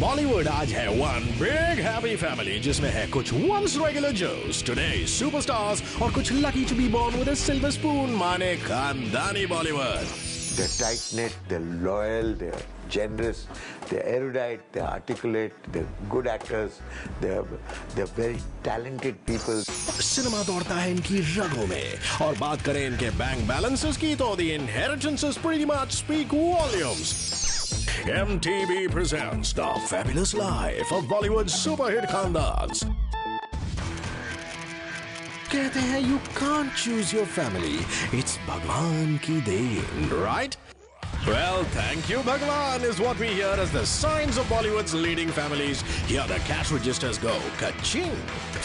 बॉलीवुड आज है one big happy family जिसमें है कुछ ones regular Joes, today superstars और कुछ lucky to be born with a silver spoon माने खानदानी Bollywood. They're tight-knit, they're loyal, they're generous, they're erudite, they're articulate, they're good actors, they're very talented people. Cinema दौड़ता है इनकी रगों में और बात करें इनके बैंक बैलेंसेस की तो the inheritances pretty much speak volumes. MTV presents the fabulous life of Bollywood's super hit खानदान्स। कहते हैं you can't choose your family, it's भगवान की then, right? Well, thank you, Bhagwan, is what we hear as the signs of Bollywood's leading families. Here the cash registers go. Ka-ching!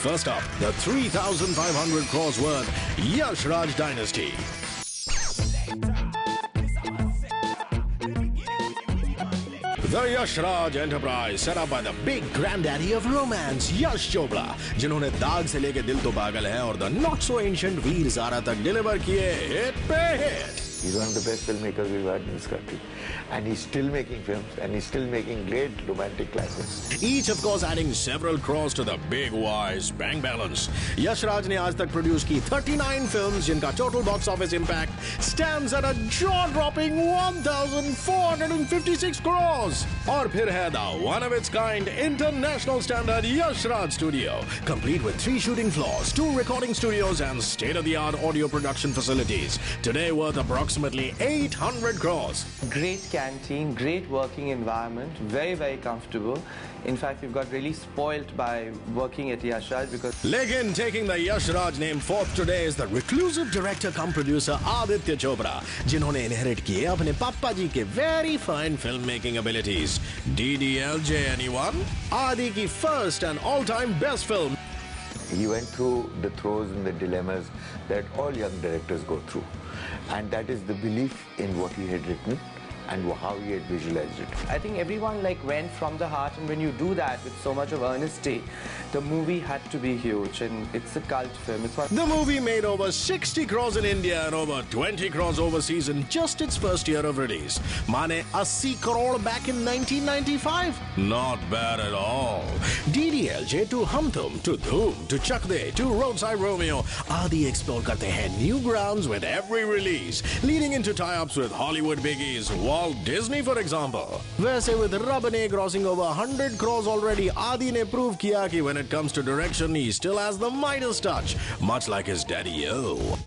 First up, the 3,500 crores worth Yash Raj dynasty. The Yash Raj enterprise set up by the big granddaddy of romance, Yash Chopra, जिन्होंने दाग से लेके दिल तो पागल है और the not so ancient Veer Zaara तक डिलीवर किए hit पे hit. He's one of the best filmmakers we've had in this country. And he's still making films, and he's still making great romantic classics. Each, of course, adding several crores to the big Y's bank balance. Yash Raj ने आज तक produce की 39 films, जिनका total box office impact stands at a jaw-dropping 1,456 crores. और फिर है the one-of-its-kind international standard Yash Raj Studio, complete with 3 shooting floors, 2 recording studios, and state-of-the-art audio production facilities. Today worth approximately 800 crores. Great canteen, great working environment, very, very comfortable. In fact, we've got really spoilt by working at Yash Raj because... Lekin taking the Yash Raj name forth today is the reclusive director cum producer Aditya Chopra, जिन्होंने inherit किए अपने पापा जी के very fine filmmaking abilities. DDLJ anyone? Adi की first and all-time best film. He went through the throes and the dilemmas that all young directors go through. And that is the belief in what he had written and how he had visualized it. I think everyone went from the heart, and when you do that with so much of earnesty, the movie had to be huge, and it's a cult film. The movie made over 60 crores in India and over 20 crores overseas in just its first year of release. Mane 80 crore back in 1995. Not bad at all. DDLJ to Hum Tum to Dhoom to Chak De to Roadside Romeo. Adi explore karte hain new grounds with every release, leading into tie-ups with Hollywood biggies, Walt Disney for example. वैसे with Rabane crossing over 100 crores already, Adi ने prove किया कि when it comes to direction, he still has the Midas touch, much like his daddy-o.